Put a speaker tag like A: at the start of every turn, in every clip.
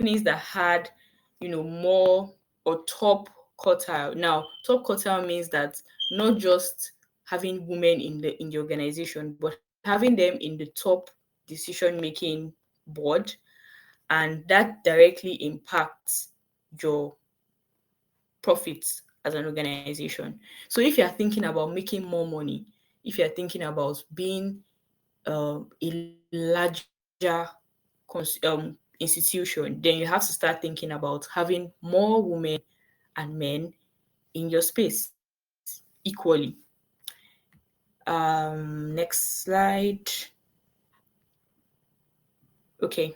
A: companies that had, more or top quartile. Now, top quartile means that not just having women in the organization, but having them in the top decision making board, and that directly impacts your profits as an organization. So if you're thinking about making more money, if you're thinking about being a larger institution, then you have to start thinking about having more women and men in your space equally. Next slide. Okay.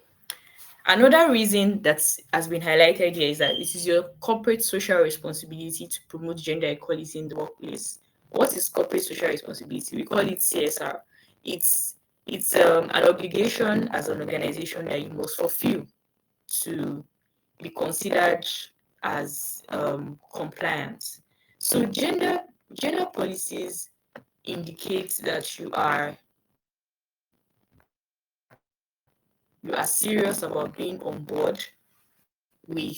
A: Another reason that has been highlighted here is that it is your corporate social responsibility to promote gender equality in the workplace. What is corporate social responsibility? We call it CSR. It's an obligation as an organization that you must fulfill to be considered as compliant. So gender policies indicate that you are serious about being on board with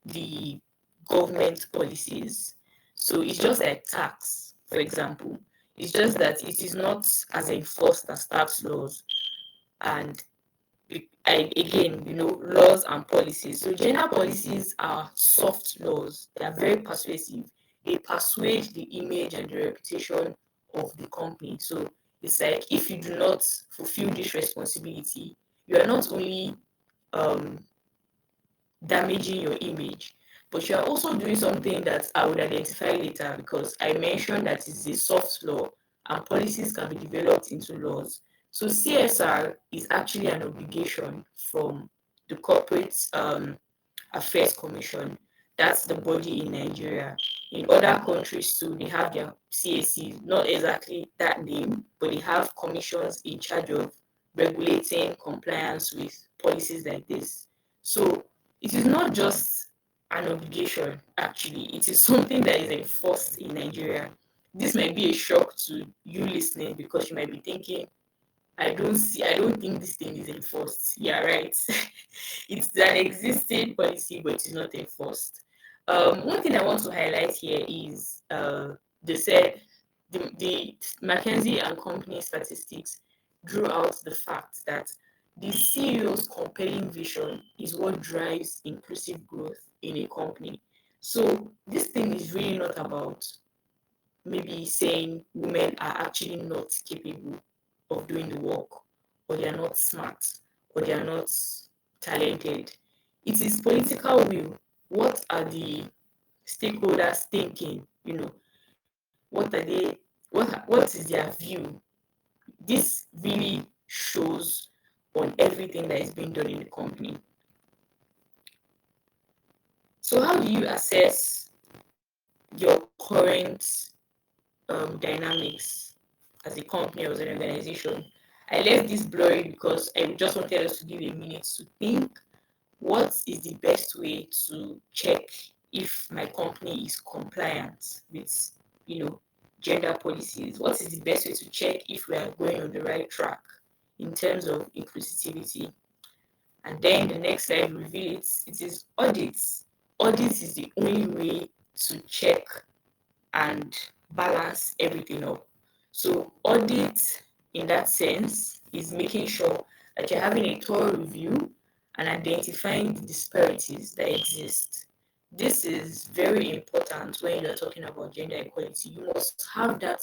A: the government policies. So it's just like tax, for example. It's just that it is not as enforced as tax laws. And again, laws and policies. So gender policies are soft laws. They are very persuasive. They persuade the image and the reputation of the company. So it's like if you do not fulfill this responsibility, you are not only um, damaging your image, but you are also doing something that I would identify later, because I mentioned that it's a soft law and policies can be developed into laws. So CSR is actually an obligation from the Corporate Affairs Commission. That's the body in Nigeria. In other countries too, they have their CACs, not exactly that name, but they have commissions in charge of regulating compliance with policies like this. So it is not just an obligation, actually. It is something that is enforced in Nigeria. This might be a shock to you listening, because you might be thinking, I don't think this thing is enforced. Yeah, right. It's an existing policy, but it's not enforced. One thing I want to highlight here is they said the McKinsey and Company statistics drew out the fact that the CEO's compelling vision is what drives inclusive growth in a company. So this thing is really not about maybe saying women are actually not capable of doing the work, or they are not smart, or they are not talented. It is political will. What are the stakeholders thinking? What are they? What is their view? This really shows on everything that is being done in the company. So how do you assess your current dynamics as a company or as an organization? I left this blurry because I just wanted us to give a minute to think what is the best way to check if my company is compliant with, gender policies. What is the best way to check if we are going on the right track in terms of inclusivity? And then the next slide reveals it is audits. Audits is the only way to check and balance everything up. So audit in that sense is making sure that you're having a thorough review and identifying the disparities that exist. This is very important when you're talking about gender equality. You must have that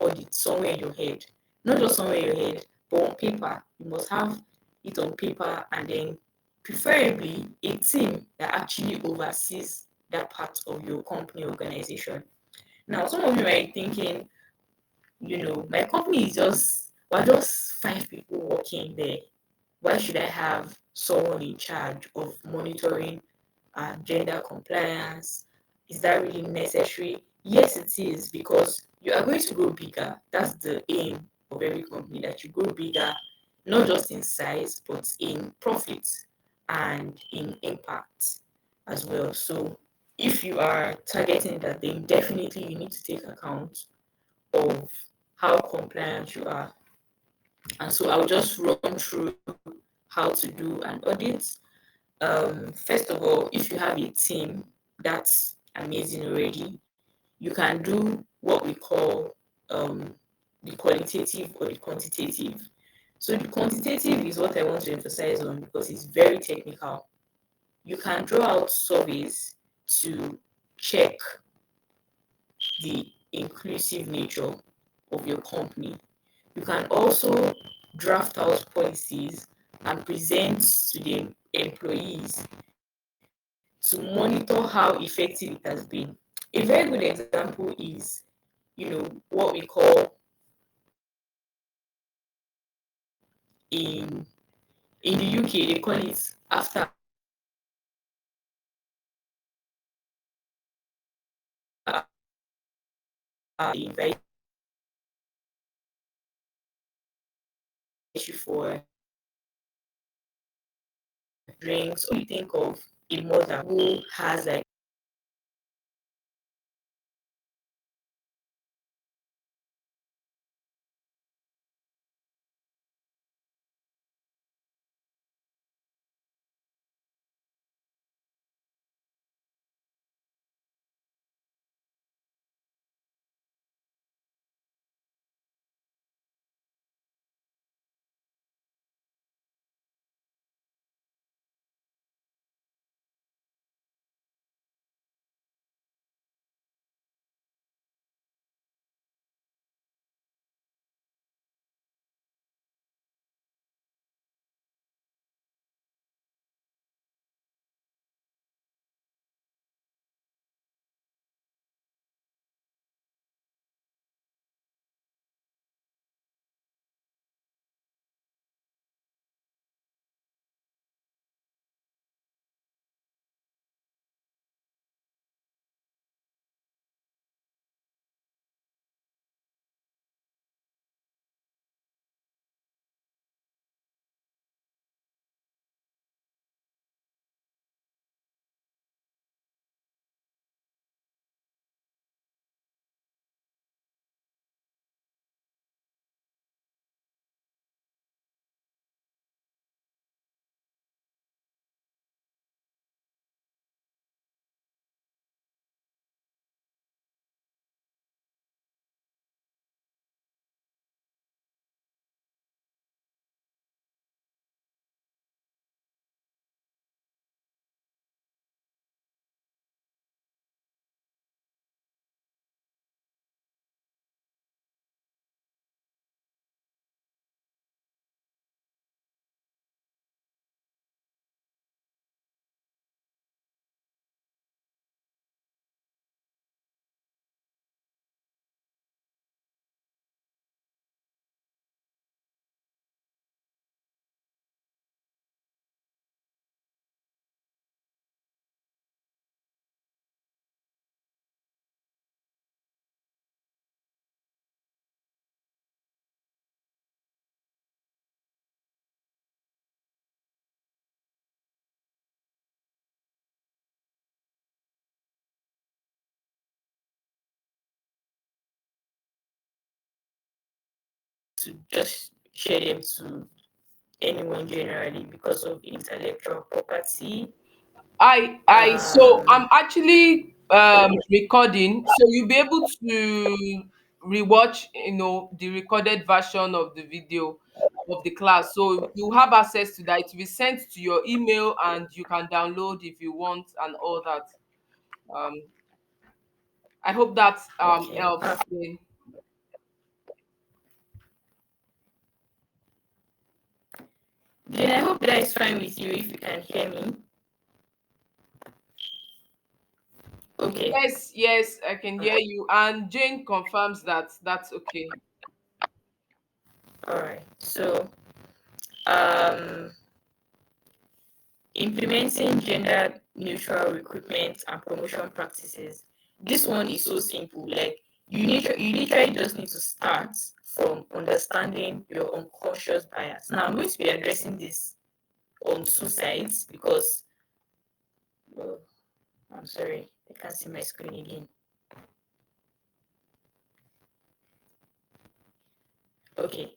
A: audit somewhere in your head. Not just somewhere in your head, but on paper. You must have it on paper, and then preferably a team that actually oversees that part of your company organization. Now, some of you might be thinking, my company is we're just 5 people working there. Why should I have someone in charge of monitoring gender compliance? Is that really necessary? Yes, it is, because you are going to grow bigger. That's the aim of every company, that you grow bigger, not just in size, but in profits and in impact as well. So if you are targeting that, then definitely you need to take account of how compliant you are. And so I'll just run through how to do an audit. First of all, if you have a team, that's amazing already. You can do what we call the qualitative or the quantitative. So the quantitative is what I want to emphasize on because it's very technical. You can draw out surveys to check the inclusive nature of your company. You can also draft out policies and present to the employees to monitor how effective it has been. A very good example is, what we call in in the UK they call it after hours surveillance. So after hours surveillance, invite you for drinks, or you think of a mother who has like to just share them to anyone generally because of intellectual property.
B: So I'm
A: Um,
B: actually recording, so you'll be able to rewatch, the recorded version of the video of the class. So you have access to that. It will be sent to your email, and you can download if you want and all that. Um, I hope that
A: okay.
B: helps. Then.
A: Then I hope that is fine with you if you can hear me. Okay.
B: Yes, yes, I can hear you. And Jane confirms that that's okay.
A: All right. So, um, implementing gender neutral recruitment and promotion practices. This one is so simple. Like you literally just need to start from understanding your unconscious bias. Now I'm going to be addressing this on two sides because oh, I'm sorry, I can't see my screen again. Okay.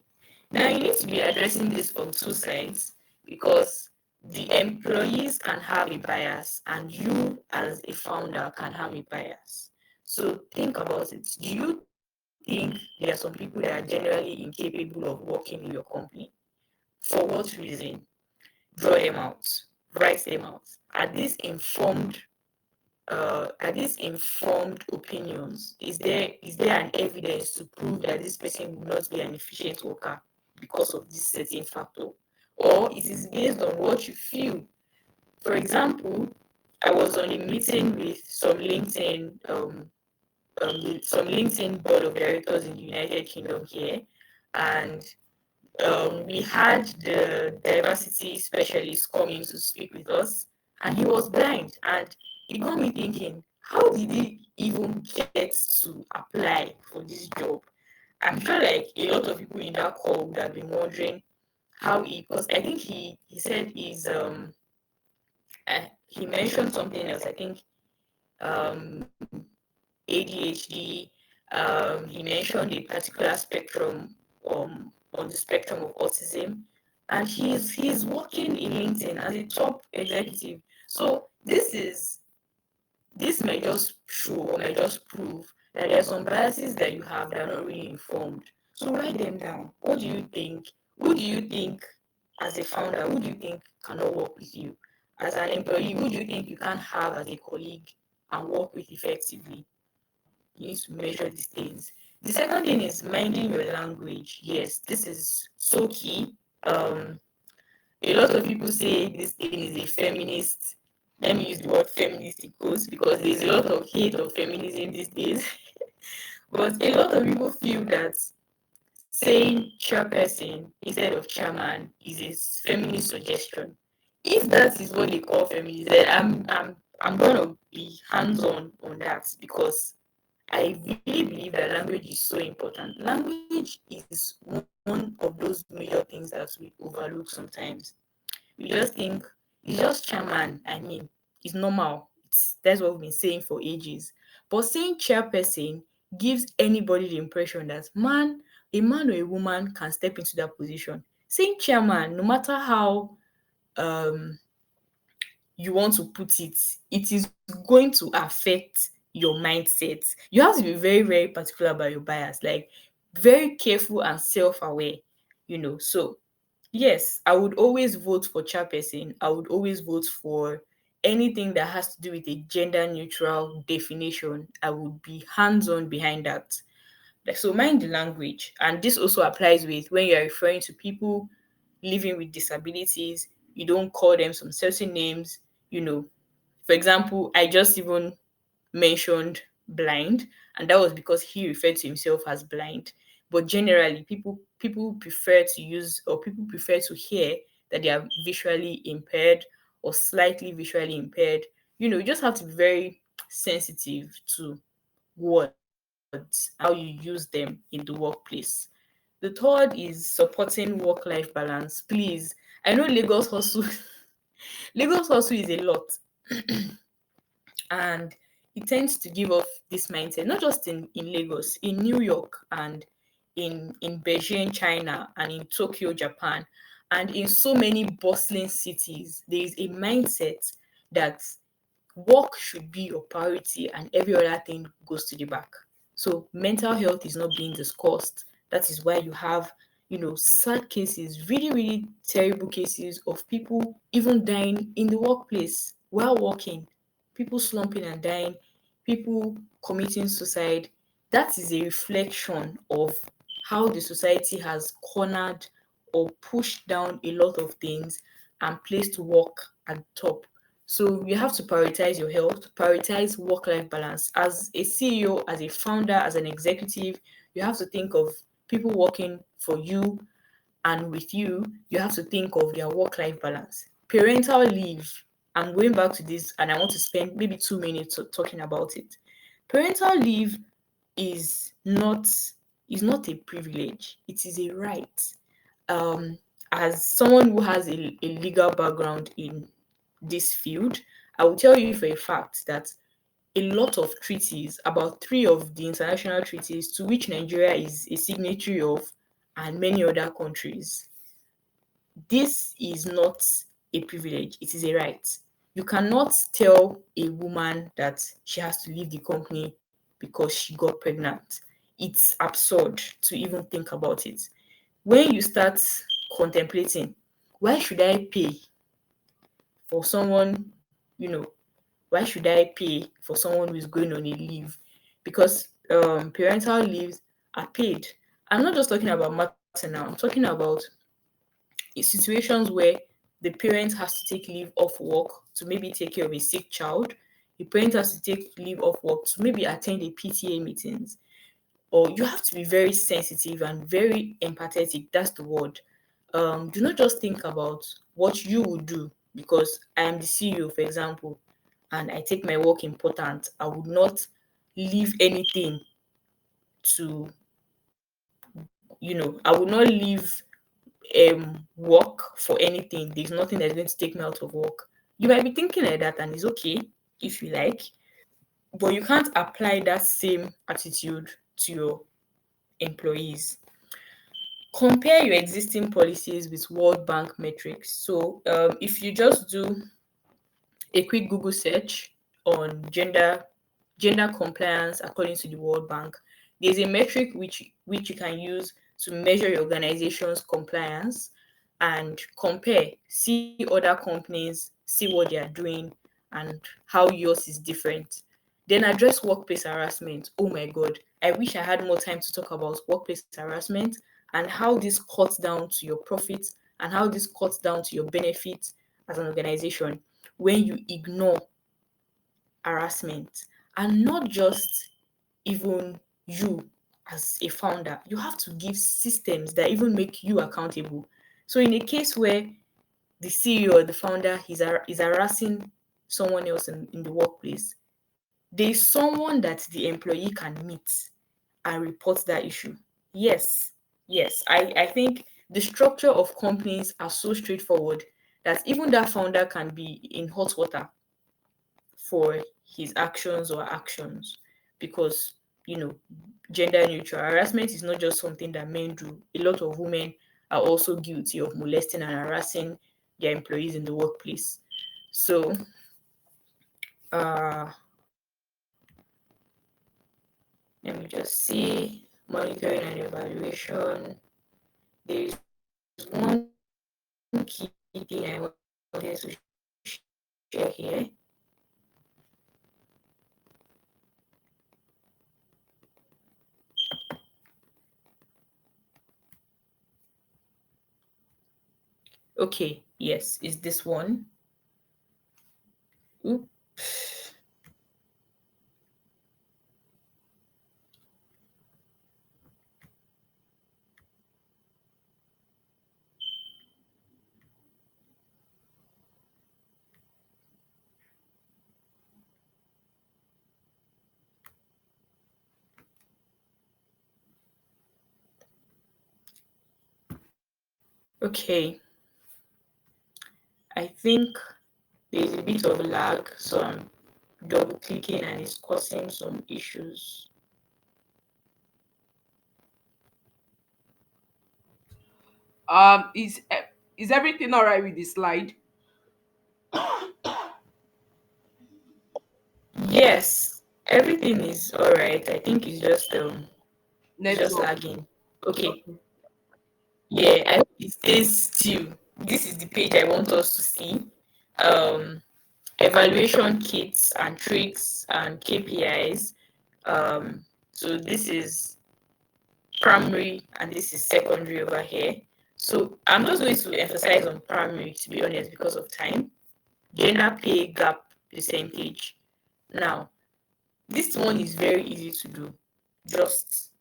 A: Now you need to be addressing this from two sides because the employees can have a bias and you as a founder can have a bias. So think about it. Do you think there are some people that are generally incapable of working in your company? For what reason? Draw them out, write them out. Are these informed opinions? Is there an evidence to prove that this person will not be an efficient worker because of this certain factor? Or it is based on what you feel? For example, I was on a meeting with some LinkedIn board of directors in the United Kingdom here, and we had the diversity specialist coming to speak with us, and he was blind, and it got me thinking, how did he even get to apply for this job? I'm sure like a lot of people in that call would have been wondering how because I think he said he mentioned something else. I think um ADHD. He mentioned a particular spectrum on the spectrum of autism, and he's working in LinkedIn as a top executive. So this may just show or may just prove that there are some biases that you have that are not really informed. So write them down. What do you think? Who do you think, as a founder, who do you think cannot work with you? As an employee, who do you think you can't have as a colleague and work with effectively? You need to measure these things. The second thing is minding your language. Yes, this is so key. Um, a lot of people say this thing is a feminist. Let me use the word feminist in quotes because there's a lot of hate of feminism these days. But a lot of people feel that saying chairperson instead of chairman is a feminist suggestion. If that is what they call feminism, then I'm gonna be hands on that because I really believe that language is so important. Language is one of those major things that we overlook sometimes. We just think it's just chairman. I mean, it's normal. That's what we've been saying for ages. But saying chairperson gives anybody the impression that a man or a woman can step into that position. Saying chairman, no matter how um you want to put it, it is going to affect your mindset. You have to be very, very particular about your bias, like very careful and self-aware. So yes, I would always vote for chairperson. I would always vote for anything that has to do with a gender neutral definition. I would be hands-on behind that. So mind the language. And this also applies with when you're referring to people living with disabilities, you don't call them some certain names, you know. For example, I just even mentioned blind, and that was because he referred to himself as blind. But generally, people prefer to use or people prefer to hear that they are visually impaired or slightly visually impaired. You just have to be very sensitive to words and how you use them in the workplace. The third is supporting work-life balance. Please, I know Lagos hustle. Lagos hustle is a lot, and it tends to give off this mindset, not just in Lagos, in New York, and in Beijing, China, and in Tokyo, Japan, and in so many bustling cities. There is a mindset that work should be your priority and every other thing goes to the back. So mental health is not being discussed. That is why you have, sad cases, really, really terrible cases of people even dying in the workplace while working, people slumping and dying, people committing suicide. That is a reflection of how the society has cornered or pushed down a lot of things and placed work at the top. So you have to prioritize your health, prioritize work-life balance. As a CEO, as a founder, as an executive, you have to think of people working for you and with you. You have to think of their work-life balance. Parental leave. I'm going back to this and I want to spend maybe 2 minutes talking about it. Parental leave is not is not a privilege. It is a right. Um, as someone who has a legal background in this field, I will tell you for a fact that a lot of treaties, about three of the international treaties to which Nigeria is a signatory of, and many other countries, this is not a privilege, it is a right. You cannot tell a woman that she has to leave the company because she got pregnant. It's absurd to even think about it. When you start contemplating, why should I pay for someone, you know, why should I pay for someone who is going on a leave? Because parental leaves are paid. I'm not just talking about maternal, I'm talking about situations where the parent has to take leave off work to maybe take care of a sick child. The parent has to take leave off work to maybe attend a PTA meetings. Or you have to be very sensitive and very empathetic. That's the word. Do not just think about what you would do because I am the CEO, for example, and I take my work important. I would not leave anything to, I would not leave work for anything. There's nothing that's going to take me out of work. You might be thinking like that, and it's okay if you like, but you can't apply that same attitude to your employees. Compare your existing policies with World Bank metrics. So, if you just do a quick Google search on gender compliance according to the World Bank, there's a metric which you can use to measure your organization's compliance and compare, see other companies, see what they are doing, and how yours is different. Then address workplace harassment. Oh my God, I wish I had more time to talk about workplace harassment and how this cuts down to your profits and how this cuts down to your benefits as an organization when you ignore harassment. And not just even you as a founder, you have to give systems that even make you accountable. So in a case where the CEO or the founder is harassing someone else in the workplace, there is someone that the employee can meet and report that issue. Yes, yes. I think the structure of companies are so straightforward that even that founder can be in hot water for his actions because you know gender neutral harassment is not just something that men do. A lot of women are also guilty of molesting and harassing their employees in the workplace. So uh let me just see monitoring and evaluation. There is one key thing I wanted to share here. Okay, yes, is this one. Oop. Okay, I think there's a bit of lag, so I'm double clicking and it's causing some issues.
B: Is everything all right with the slide?
A: Yes, everything is all right. I think it's just
B: Network.
A: lagging. Okay,
B: Okay.
A: yeah, I hope it stays still. This is the page I want us to see. Um, Evaluation kits and tricks and KPIs. So this is primary and this is secondary over here. So I'm just going to emphasize on primary to be honest because of time. Gender pay gap percentage. Now, this one is very easy to do. Just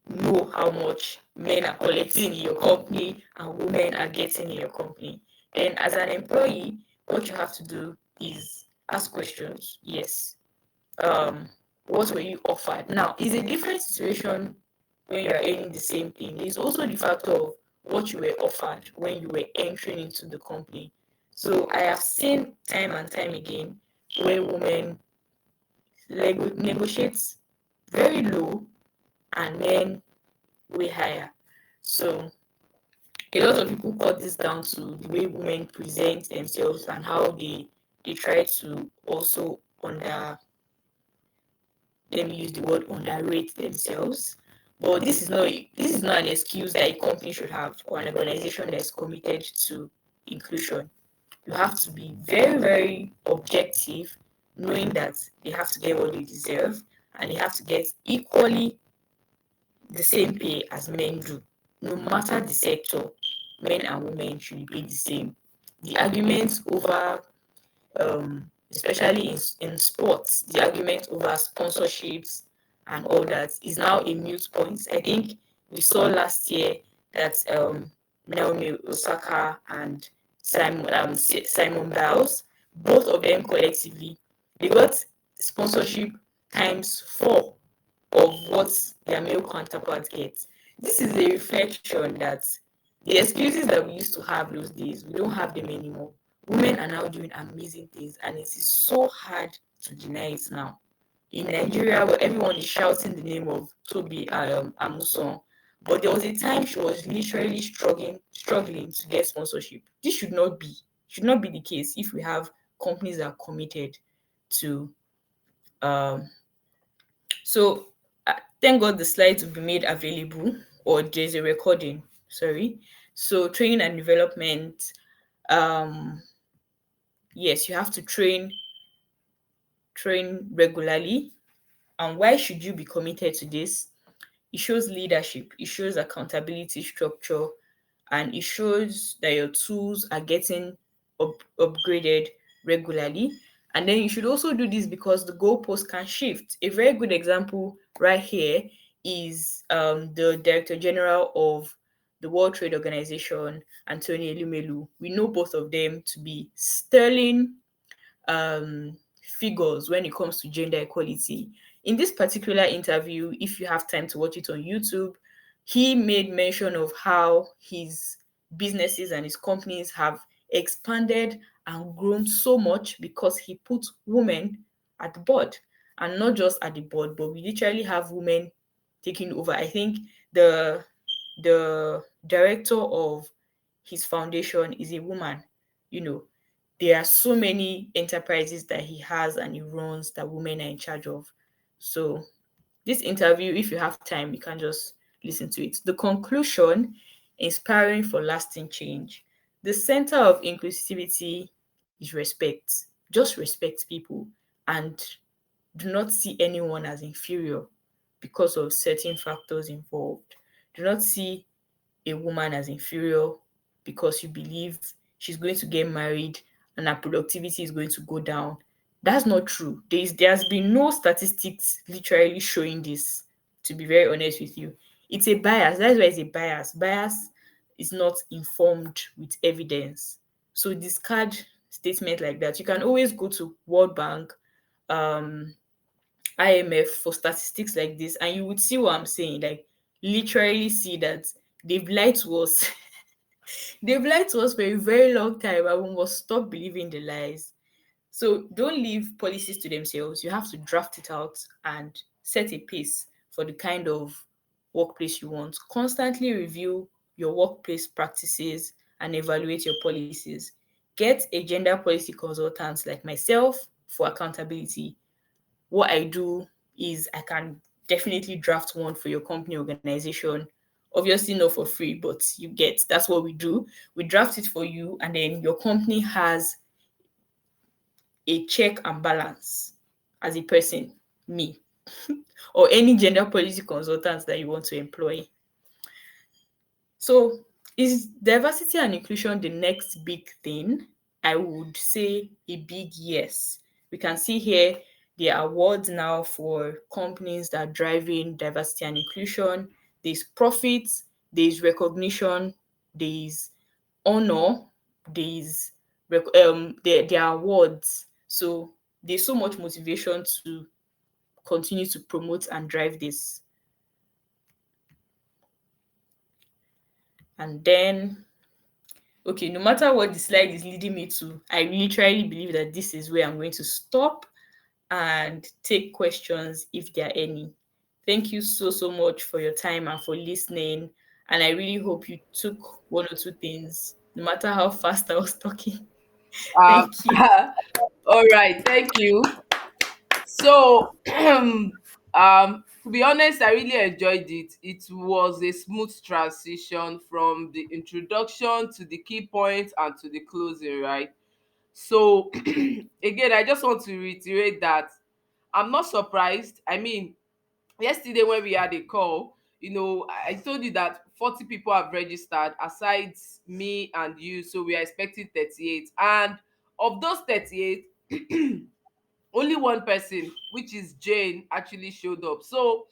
A: know how much men are collecting in your company and women are getting in your company. Then, as an employee, what you have to do is ask questions. Yes. Um, what were you offered? Now, it's a different situation when you are earning the same thing. There's also the factor of what you were offered when you were entering into the company. So I have seen time and time again where women negotiate very low and men way higher. So A lot of people cut this down to the way women present themselves and how they try to also let me use the word underrate themselves. But this is not an excuse that a company should have or an organization that is committed to inclusion. You have to be very, very objective, knowing that they have to get what they deserve and they have to get equally the same pay as men do. No matter the sector, men and women should be paid the same. The arguments over especially in sports, the argument over sponsorships and all that is now a mute point. I think we saw last year that Naomi Osaka and Simon Biles, both of them collectively, they got sponsorship times four of what their male counterparts get. This is a reflection that the excuses that we used to have those days, we don't have them anymore. Women are now doing amazing things, and it is so hard to deny it now. In Nigeria, where everyone is shouting the name of Toby Amuson, but there was a time she was literally struggling to get sponsorship. This should not be the case if we have companies that are committed to um, so thank God the slides will be made available, or there's a recording. Sorry. So training and development. Um, yes, you have to train regularly. And why should you be committed to this? It shows leadership. It shows accountability structure, and it shows that your tools are getting upgraded regularly. And then you should also do this because the goalpost can shift. A very good example right here is the Director General of the World Trade Organization, Antonio Elumelu. We know both of them to be sterling figures when it comes to gender equality. In this particular interview, if you have time to watch it on YouTube, he made mention of how his businesses and his companies have expanded and grown so much because he put women at the board, and not just at the board, but we literally have women taking over. I think the director of his foundation is a woman. You know, there are so many enterprises that he has and he runs that women are in charge of. So this interview, if you have time, you can just listen to it. The conclusion: inspiring for lasting change. The center of inclusivity is respect. Just respect people and do not see anyone as inferior because of certain factors involved. Do not see a woman as inferior because you believe she's going to get married and her productivity is going to go down. That's not true. There's been no statistics literally showing this, to be very honest with you. It's a bias. That's why it's a bias. Bias is not informed with evidence. So discard statement like that. You can always go to World Bank, um, IMF for statistics like this, and you would see what I'm saying. Like literally see that they've lied to us. They've lied to us for a very long time, and we must stop believing the lies. So don't leave policies to themselves. You have to draft it out and set a pace for the kind of workplace you want. Constantly review your workplace practices and evaluate your policies. Get a gender policy consultant like myself for accountability. What I do is I can definitely draft one for your company organization. Obviously, not for free, but you get that's what we do. We draft it for you, and then your company has a check and balance as a person, me, or any gender policy consultants that you want to employ. So, is diversity and inclusion the next big thing? I would say a big yes. We can see here the awards now for companies that are driving diversity and inclusion. There's profits, there's recognition, there's honor, there's there are awards. So there's so much motivation to continue to promote and drive this. And then, okay, no matter what the slide is leading me to, I literally believe that this is where I'm going to stop and take questions if there are any. Thank you so much for your time and for listening. And I really hope you took one or two things, no matter how fast I was talking.
B: Um,
A: Thank you.
B: all right, thank you. So, to be honest, I really enjoyed it. It was a smooth transition from the introduction to the key points and to the closing, right? So, again, I just want to reiterate that I'm not surprised. I mean, yesterday when we had a call, I told you that 40 people have registered aside me and you, so we are expecting 38. And of those 38, only one person, which is Jane, actually showed up. So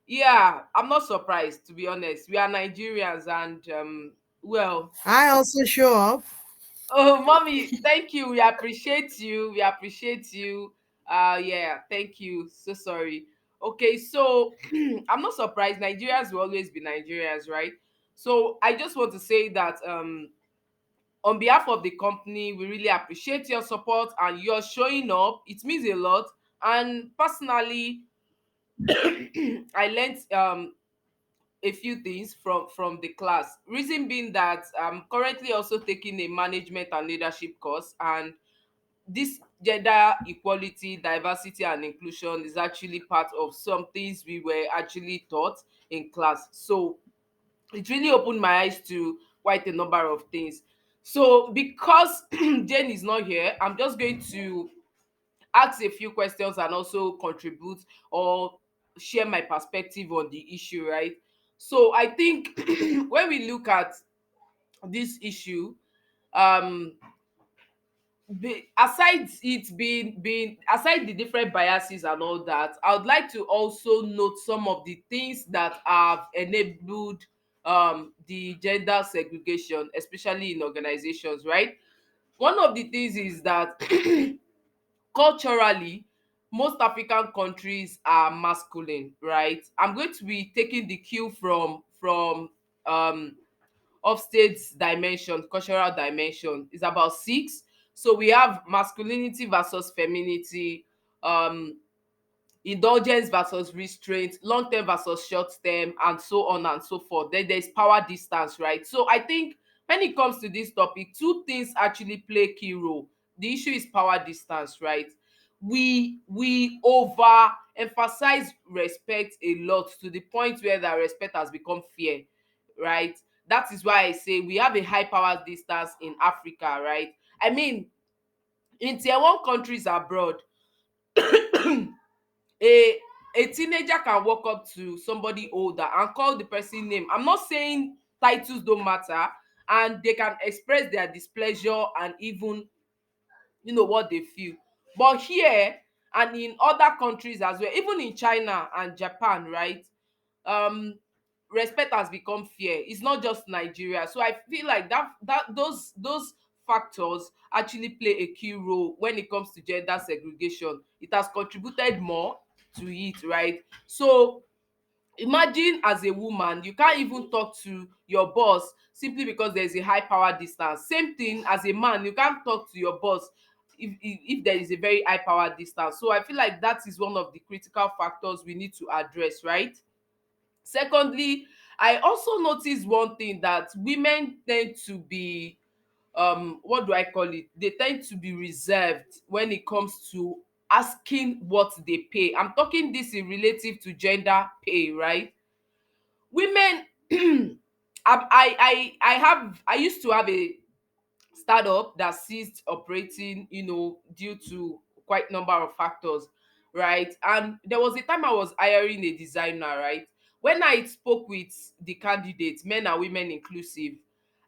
B: yeah, I'm not surprised, to be honest. We are Nigerians, and well,
C: I also show up.
B: oh mommy, thank you, we appreciate you, we appreciate you. Yeah, thank you, so sorry. Okay, so I'm not surprised. Nigerians will always be Nigerians, right? So I just want to say that on behalf of the company, we really appreciate your support and your showing up. It means a lot. And personally, I learned a few things from the class. Reason being that I'm currently also taking a management and leadership course, and this gender equality, diversity, and inclusion is actually part of some things we were actually taught in class. So it really opened my eyes to quite a number of things. So because Jane is not here, I'm just going to ask a few questions and also contribute or share my perspective on the issue, right? So I think when we look at this issue, um aside it being aside the different biases and all that, I would like to also note some of the things that have enabled the gender segregation, especially in organizations, right? One of the things is that culturally, most African countries are masculine, right? I'm going to be taking the cue from um upstate dimension, cultural dimension. Is about six. So we have masculinity versus femininity, um indulgence versus restraint, long term versus short term, and so on and so forth. Then there's power distance, right? So I think when it comes to this topic, two things actually play key role. The issue is power distance, right? We over emphasize respect a lot to the point where that respect has become fear, right? That is why I say we have a high power distance in Africa, right? I mean, in tier one countries abroad, a a teenager can walk up to somebody older and call the person name. I'm not saying titles don't matter, and they can express their displeasure and even what they feel. But here and in other countries as well, even in China and Japan, right? um Respect has become fear. It's not just Nigeria. So I feel like those factors actually play a key role when it comes to gender segregation. It has contributed more to it, right? So imagine, as a woman, you can't even talk to your boss simply because there's a high power distance. Same thing as a man, you can't talk to your boss if there is a very high power distance. So I feel like that is one of the critical factors we need to address, right? Secondly, I also notice one thing, that women tend to be, what do I call it, they tend to be reserved when it comes to asking what they pay. I'm talking this in relative to gender pay, right? Women I used to have a startup that ceased operating, due to quite number of factors, right? And there was a time I was hiring a designer, right? When I spoke with the candidates, men and women inclusive,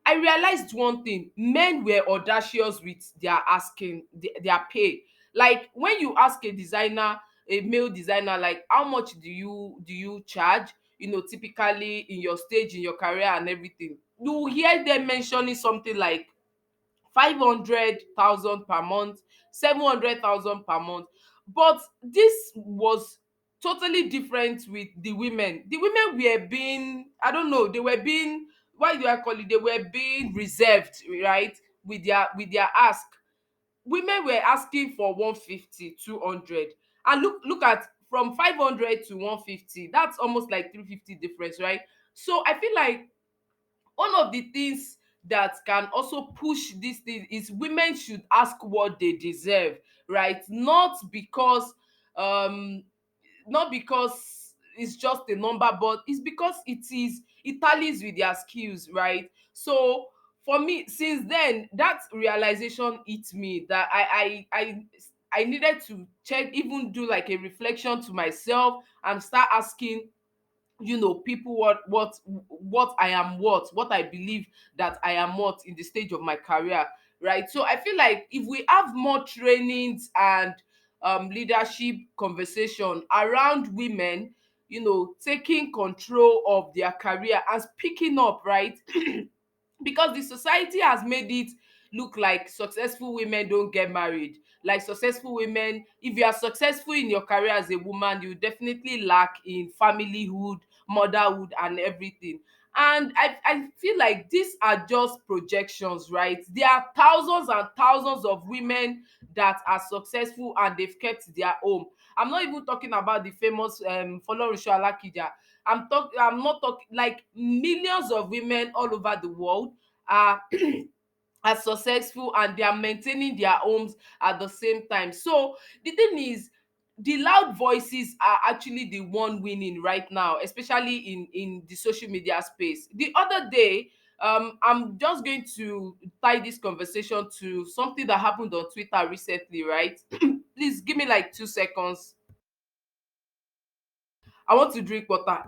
B: I realized one thing: men were audacious with their asking, their pay. Like when you ask a designer, a male designer, like, how much do you charge, typically in your stage in your career and everything, you hear them mentioning something like 500,000 per month, 700,000 per month. But this was totally different with the women. The women were being, I don't know, they were being, why do I call it, they were being reserved, right, with their ask. Women were asking for 150, 200, and look at, from 500 to 150, that's almost like 350 difference, right? So I feel like one of the things that can also push this thing is women should ask what they deserve, right? Um not because it's just a number, but it's because it tallies with their skills, right? So for me, since then, that realization hit me, that I needed to check, even do like a reflection to myself, and start asking, people, what I am, what I believe that I am, what in the stage of my career, right? So I feel like if we have more trainings and leadership conversation around women, taking control of their career and speaking up, right? Because the society has made it look like successful women don't get married. Like, successful women, if you are successful in your career as a woman, you definitely lack in familyhood, motherhood, and everything. And I feel like these are just projections, right? There are thousands and thousands of women that are successful and they've kept their home. I'm not even talking about the famous Folorunsho Alakija. I'm not talking, like, millions of women all over the world are are successful and they are maintaining their homes at the same time. So the thing is, the loud voices are actually the one winning right now, especially in the social media space. The other day, I'm just going to tie this conversation to something that happened on Twitter recently, right? Please give me like 2 seconds. I want to drink water.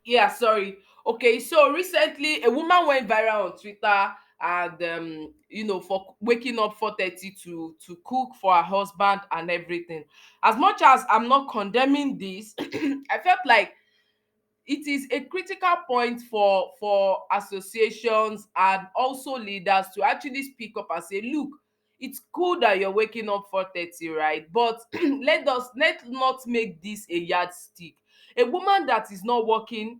B: Yeah, sorry. Okay, so recently a woman went viral on Twitter, and for waking up 4:30 to cook for her husband and everything. As much as I'm not condemning this, I felt like it is a critical point for associations and also leaders to actually speak up and say, look, it's cool that you're waking up 4:30, right? But let not make this a yardstick. A woman that is not working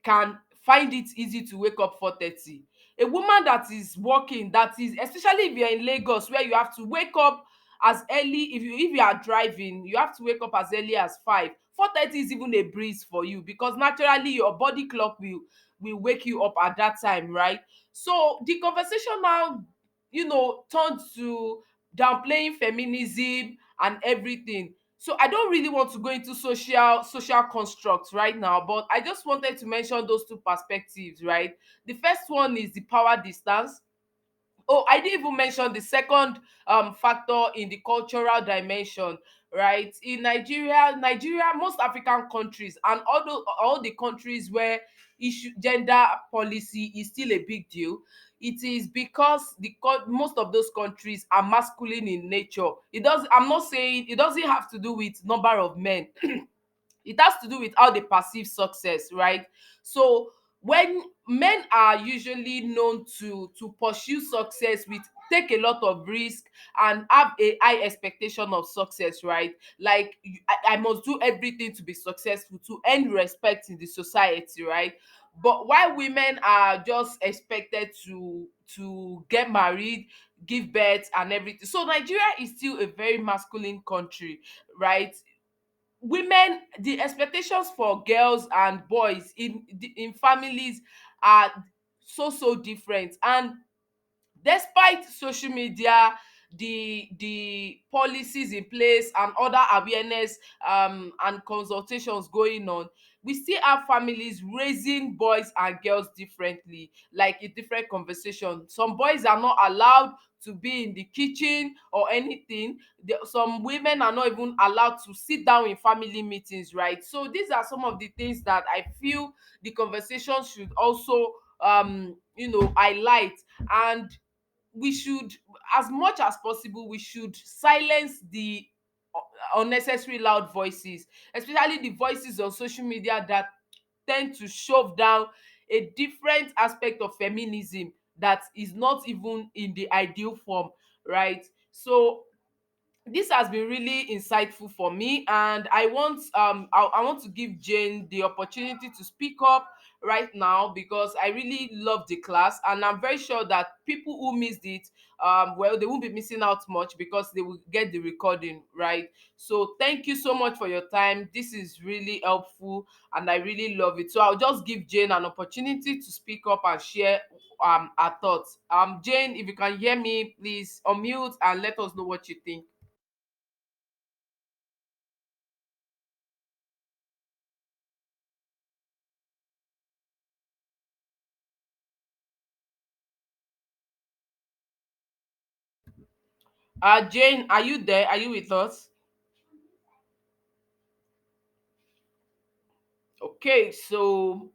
B: can find it easy to wake up 4:30. A woman that is working, that is, especially if you're in Lagos, where you have to wake up as early, if you are driving, you have to wake up as early as 5. 4:30 is even a breeze for you, because naturally your body clock will wake you up at that time, right? So the conversation now, turned to downplaying feminism and everything. So I don't really want to go into social constructs right now, but I just wanted to mention those two perspectives, right? The first one is the power distance. Oh, I didn't even mention the second factor in the cultural dimension, right? In Nigeria, most African countries, and all the countries where gender policy is still a big deal, it is because most of those countries are masculine in nature. I'm not saying it doesn't have to do with number of men. It has to do with how they perceive success, right? So when men are usually known to pursue success with, take a lot of risk, and have a high expectation of success, right? Like, I must do everything to be successful, to earn respect in the society, right? But while women are just expected to get married, give birth, and everything. So Nigeria is still a very masculine country, right? Women, the expectations for girls and boys in families are so different. And despite social media, the policies in place, and other awareness and consultations going on, we still have families raising boys and girls differently, like a different conversation. Some boys are not allowed to be in the kitchen or anything. Some women are not even allowed to sit down in family meetings, right? So these are some of the things that I feel the conversation should also highlight. And we should, as much as possible, we should silence the unnecessary loud voices, especially the voices on social media that tend to shove down a different aspect of feminism that is not even in the ideal form, right? So this has been really insightful for me, and I want to give Jane the opportunity to speak up right now, because I really love the class, and I'm very sure that people who missed it, well, they won't be missing out much because they will get the recording, right? So thank you so much for your time. This is really helpful, and I really love it. So I'll just give Jane an opportunity to speak up and share her thoughts. Jane, if you can hear me, please unmute and let us know what you think. Jane, are you there? Are you with us? Okay, so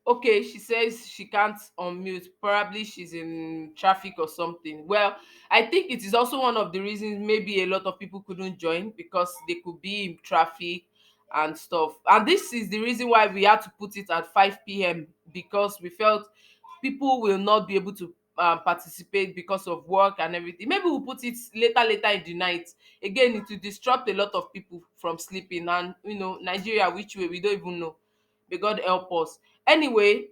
B: okay, she says she can't unmute. Probably she's in traffic or something. Well, I think it is also one of the reasons maybe a lot of people couldn't join, because they could be in traffic and stuff. And this is the reason why we had to put it at 5 p.m., because we felt people will not be able to participate because of work and everything. Maybe we'll put it later in the night. Again, it will disrupt a lot of people from sleeping. And Nigeria, which way we don't even know. May God help us. Anyway,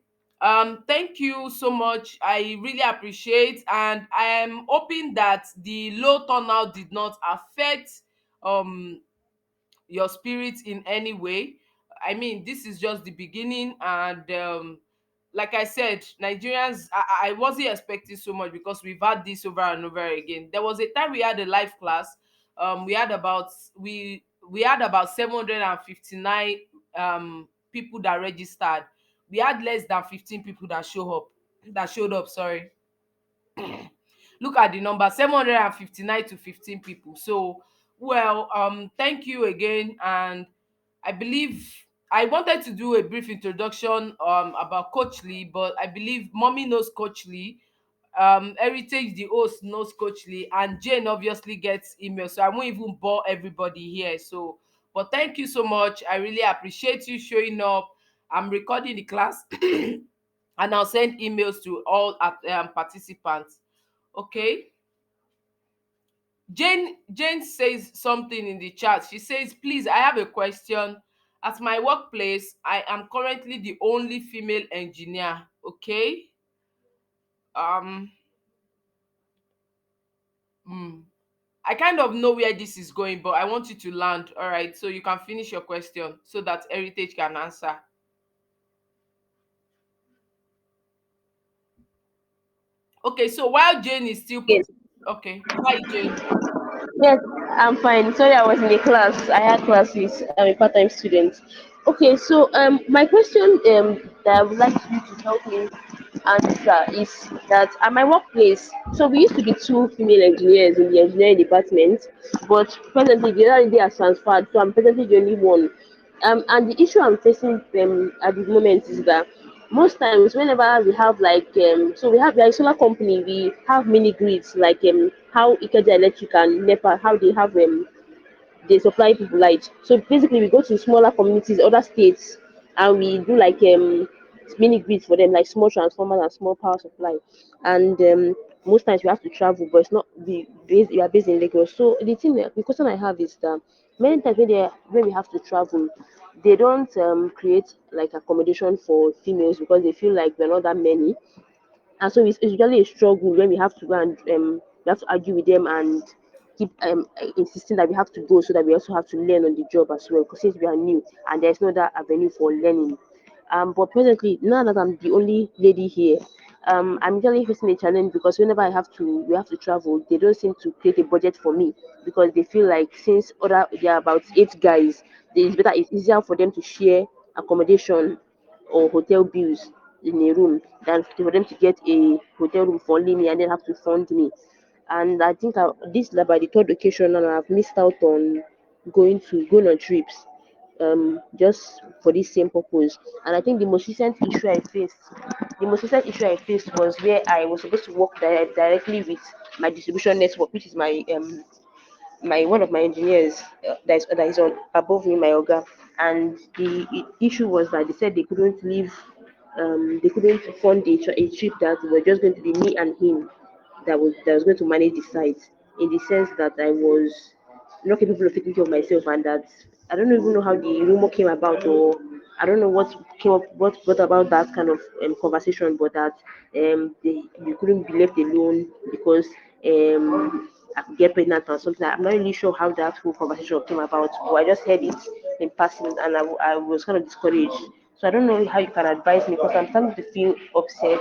B: thank you so much. I really appreciate, and I am hoping that the low turnout did not affect um your spirit in any way. I mean, this is just the beginning, and like I said, Nigerians, I wasn't expecting so much, because we've had this over and over again. There was a time we had a live class. We had about 759 people that registered. We had less than 15 people that showed up, sorry. Look at the number, 759 to 15 people. So, well, thank you again. And I believe I wanted to do a brief introduction about Coach Lee, but I believe Mommy knows Coach Lee. Heritage, the host, knows Coach Lee, and Jane obviously gets email, so I won't even bore everybody here. So, but thank you so much. I really appreciate you showing up. I'm recording the class and I'll send emails to all participants. Okay. Jane says something in the chat. She says, please, I have a question. At my workplace, I am currently the only female engineer. Okay. Um hmm. I kind of know where this is going, but I want you to land. All right. So you can finish your question so that Heritage can answer. Okay, so while Jane is still
C: Yes,
B: putting, okay. Hi Jane.
C: yes, I'm fine. Sorry, I was in a class. I had classes. I'm a part-time student. Okay, so my question that I would like you to help me answer is that at my workplace, so we used to be two female engineers in the engineering department, but presently the other lady has transferred, so I'm presently the only one. And the issue I'm facing at the moment is that most times whenever we have so we are a solar company, we have mini grids like how Ikeja Electric and NEPA, how they supply people light. So basically, we go to smaller communities, other states, and we do mini grids for them, like small transformers and small power supply. And most times we have to travel, but it's not we are based in Lagos. So the question I have is that many times when we have to travel, they don't create like accommodation for females because they feel like we're not that many, and so it's usually a struggle when we have to go and we have to argue with them and keep insisting that we have to go, so that we also have to learn on the job as well, because since we are new and there's no other avenue for learning. But presently, now that I'm the only lady here, I'm usually facing a challenge because whenever we have to travel, they don't seem to create a budget for me, because they feel like since there are about 8 guys, it's easier for them to share accommodation or hotel bills in a room than for them to get a hotel room for only me and then have to fund me. And I think this is by the third occasion, and I've missed out on going on trips just for this same purpose. And I think the most recent issue I faced was where I was supposed to work directly with my distribution network, which is my one of my engineers that is on above me, my oga. And the issue was that they said they couldn't fund a trip that was just going to be me and him that was going to manage the site in the sense that I was not capable of taking care of myself, and that I don't even know how the rumor came about, or I don't know what came up, what brought about that kind of conversation, but that you couldn't be left alone because I could get pregnant or something. I'm not really sure how that whole conversation came about, but I just heard it in passing, and I was kind of discouraged. So I don't know how you can advise me, because I'm starting to feel upset,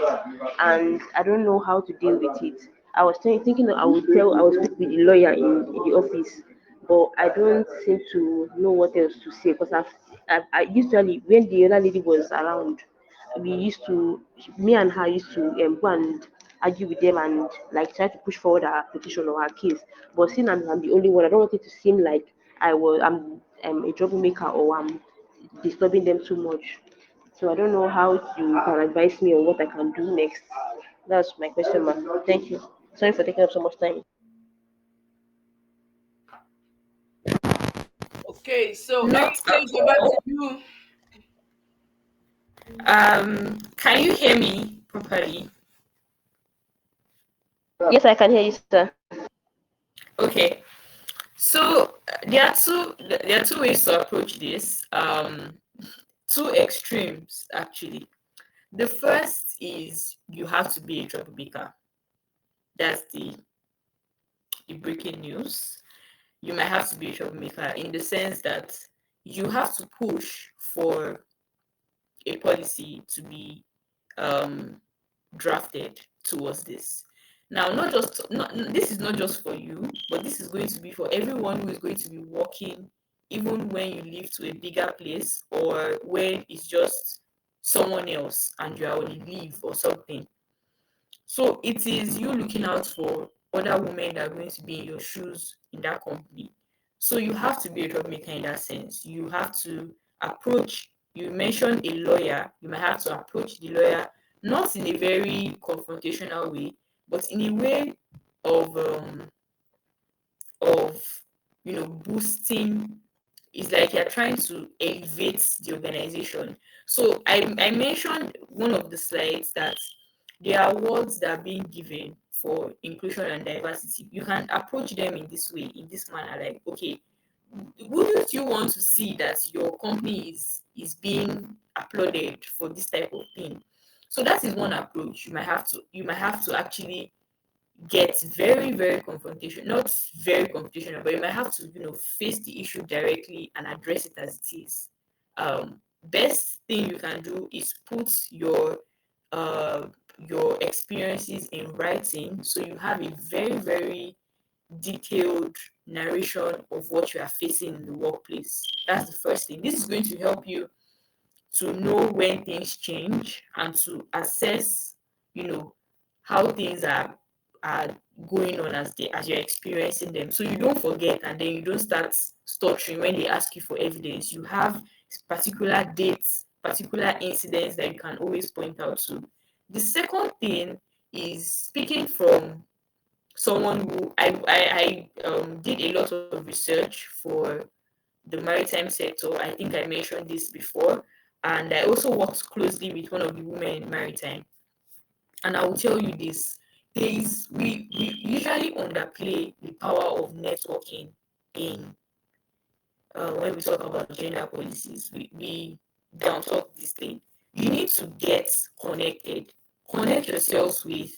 C: and I don't know how to deal with it. I was thinking that I would speak with the lawyer in the office, but I don't seem to know what else to say, because I usually, when the other lady was around, we used to, me and her used to go and argue with them and like try to push forward our petition or our case. But since I'm the only one, I don't want it to seem like I'm a troublemaker, or I'm disturbing them too much. So I don't know how you can advise me on what I can do next. That's my question, ma'am. Thank you. Sorry for taking up so much time.
B: Okay, so
A: Not at
B: MK, over to
A: all.
B: you.
A: Can you hear me properly?
C: Yes, I can hear you, sir.
A: Okay. So there are two ways to approach this. Two extremes actually. The first is you have to be a troublemaker. That's the breaking news. You might have to be a troublemaker in the sense that you have to push for a policy to be um, drafted towards this. Now, this is not just for you, but this is going to be for everyone who is going to be working, even when you leave to a bigger place or when it's just someone else and you are on leave or something. So it is you looking out for other women that are going to be in your shoes in that company. So you have to be a troublemaker in that sense. You have to approach, you mentioned a lawyer, you might have to approach the lawyer not in a very confrontational way, but in a way of of boosting. It's like you're trying to elevate the organization. So I mentioned one of the slides that there are awards that are being given for inclusion and diversity. You can approach them in this way, in this manner, like, okay, wouldn't you want to see that your company is being applauded for this type of thing? So that is one approach. You might have to actually get very, very confrontation, not very confrontational, but you might have to, face the issue directly and address it as it is. Best thing you can do is put uh your experiences in writing, so you have a very, very detailed narration of what you are facing in the workplace. That's the first thing. This is going to help you to know when things change and to assess, you know, how things are going on as you're experiencing them. So you don't forget and then you don't start stuttering when they ask you for evidence. You have particular dates, particular incidents that you can always point out to. The second thing is speaking from someone who I did a lot of research for the maritime sector. I think I mentioned this before, and I also worked closely with one of the women in maritime. And I will tell you this: we usually underplay the power of networking in when we talk about gender policies. We down talk this thing. You need to get connected. Connect yourselves with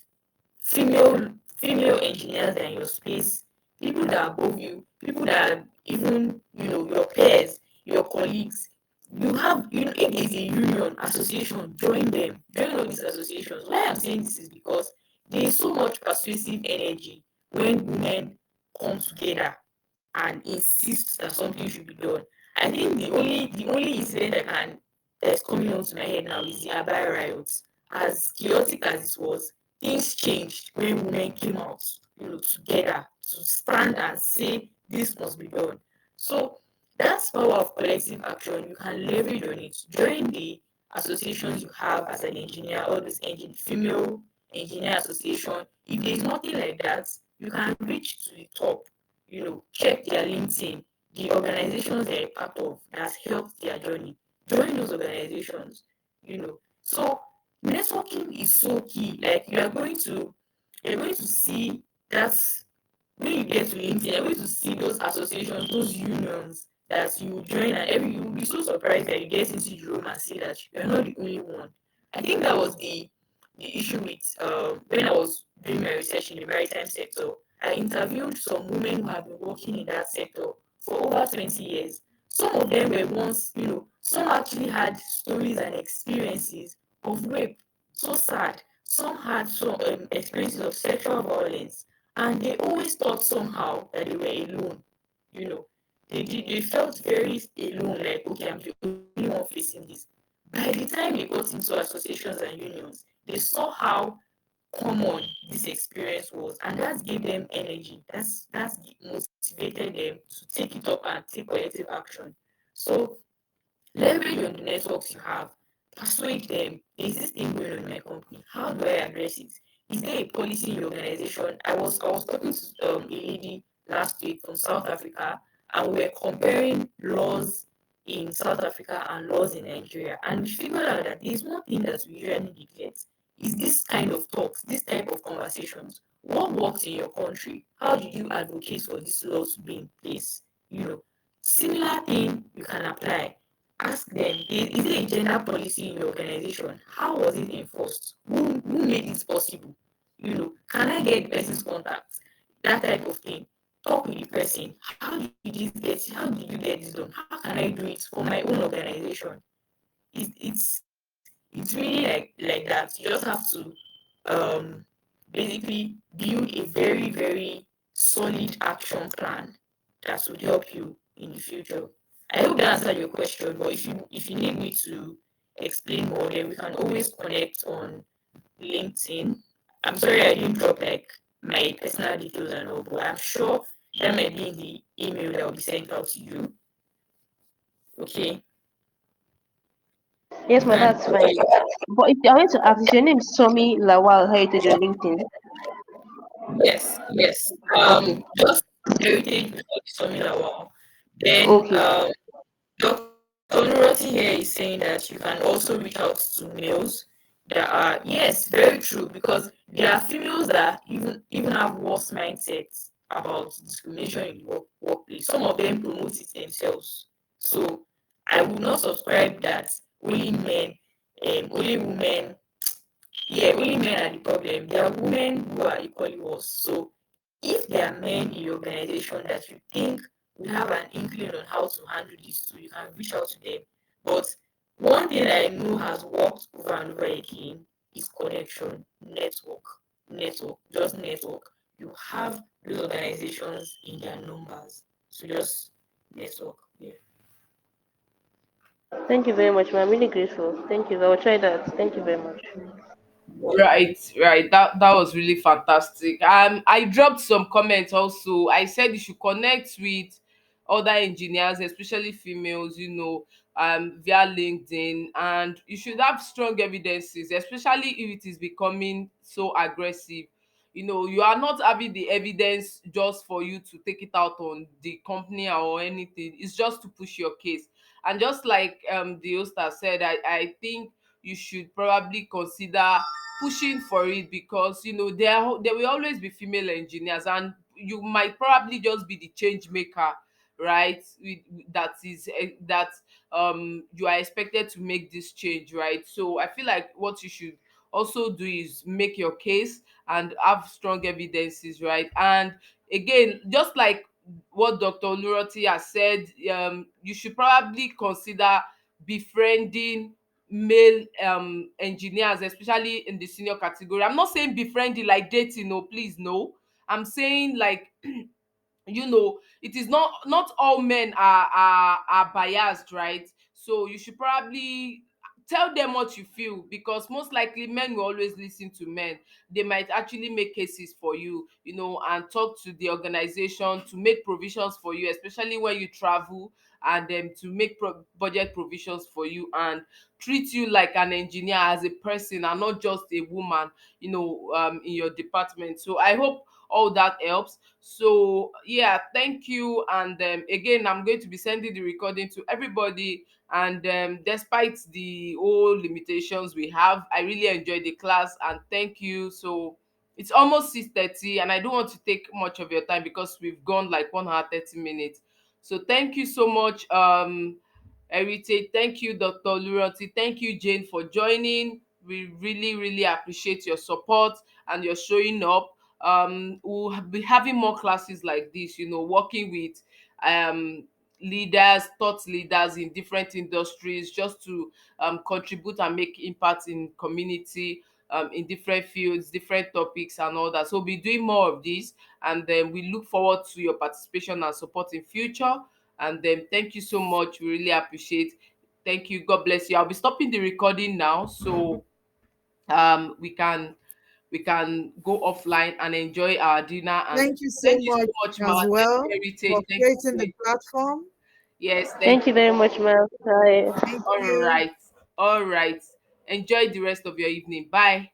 A: female engineers that are in your space, people that are above you, people that are even your peers, your colleagues. If there's a union association, join them, join all these associations. Why I'm saying this is because there is so much persuasive energy when women come together and insist that something should be done. I think the only incident that's coming onto my head now is the Abai riots. As chaotic as it was, things changed when women came out, together to stand and say this must be done. So that's power of collective action. You can leverage on it. Join the associations you have as an engineer, all this female engineer association. If there's nothing like that, you can reach to the top. Check their LinkedIn, the organizations they're part of that's helped their journey. Join those organizations. So networking is so key. Like you're going to see that when you get to LinkedIn, you're going to see those associations, those unions that you join, and every you'll be so surprised that you get into the room and see that you're not the only one. I think that was the issue with when I was doing my research in the maritime sector. I interviewed some women who have been working in that sector for over 20 years. Some of them were once, some actually had stories and experiences of rape. So sad. Some had some experiences of sexual violence, and they always thought somehow that they were alone. You know, they felt very alone, like, okay, I'm the only one facing this. By the time they got into associations and unions, they saw how common this experience was, and that gave them energy. That's motivated them to take it up and take collective action. So leverage on the networks you have, persuade them. There's this thing going on in my company. How do I address it? Is there a policy in your organization? I was talking to a lady last week from South Africa, and we were comparing laws in South Africa and laws in Nigeria. And we figured out that there's one thing that we usually neglect is this kind of talks, this type of conversations. What works in your country? How did you advocate for this law to be in place? Similar thing you can apply. Ask them, is there a gender policy in your organization? How was it enforced? Who made it possible? Can I get the person's contact? That type of thing. Talk with the person. How did you get this done? How can I do it for my own organization? It's really like that. You just have to um basically build a very, very solid action plan that would help you in the future. I hope that answered your question, but if you need me to explain more, then we can always connect on LinkedIn. I'm sorry I didn't drop like my personal details and all, but I'm sure that might be in the email that will be sent out to you. Okay.
C: Yes,
A: You
C: ma,
A: can
C: that's fine. But if I want to ask, is your name Somi Lawal Heritage on LinkedIn?
A: yes.
C: Okay.
A: Just heritage before the seminar wow. Then
C: Okay.
A: Dr. Nurati here is saying that you can also reach out to males that are, yes, very true, because there are females that even have worse mindsets about discrimination in the workplace. Some of them promote it themselves. So I would not subscribe that only men, only women, yeah, only men are the problem. There are women who are equally worse. So if there are men in your organization that you think will have an inkling on how to handle this too, you can reach out to them. But one thing I know has worked over and over again is connection, just network. You have those organizations in their numbers. So just network. Yeah.
C: Thank you very much, ma. I'm really grateful. Thank you. I will try that. Thank you very much.
B: Right. That was really fantastic. I dropped some comments also. I said you should connect with other engineers, especially females, via LinkedIn, and you should have strong evidences, especially if it is becoming so aggressive. You are not having the evidence just for you to take it out on the company or anything. It's just to push your case. And just like the host has said, I think you should probably consider pushing for it, because there will always be female engineers, and you might probably just be the change maker, right? That is that you are expected to make this change, right? So I feel like what you should also do is make your case and have strong evidences, right? And again, just like what Dr. Oluroti has said, you should probably consider befriending male engineers, especially in the senior category. I'm not saying befriending like dating, no, please, no. I'm saying like it is not all men are biased, right? So you should probably tell them what you feel, because most likely men will always listen to men. They might actually make cases for you, and talk to the organization to make provisions for you, especially when you travel, and to make budget provisions for you, and treat you like an engineer, as a person, and not just a woman, in your department. So I hope all that helps. So yeah, thank you. And again, I'm going to be sending the recording to everybody. And despite the all limitations we have, I really enjoyed the class, and thank you. So It's almost 6:30, and I don't want to take much of your time because we've gone like 1 hour 30 minutes. So thank you so much, Heritage. Thank you, Dr. Luranti. Thank you, Jane, for joining. We really, really appreciate your support and your showing up. We'll be having more classes like this, working with um leaders, thought leaders in different industries, just to contribute and make impact in community, in different fields, different topics, and all that. So we'll be doing more of this, and then we look forward to your participation and support in future. And then thank you so much. We really appreciate. Thank you. God bless you. I'll be stopping the recording now, so we can go offline and enjoy our dinner. And
D: Thank you so
B: thank you so
D: much
B: much, Ma.
D: as
B: Thank you,
D: well
B: Heritage.
D: for
B: Thank
D: creating
B: you.
D: the platform.
B: Yes, thank
C: Thank you
B: you.
C: very much, ma'am. Bye.
D: Thank
B: All
D: you.
B: right. All right. Enjoy the rest of your evening. Bye.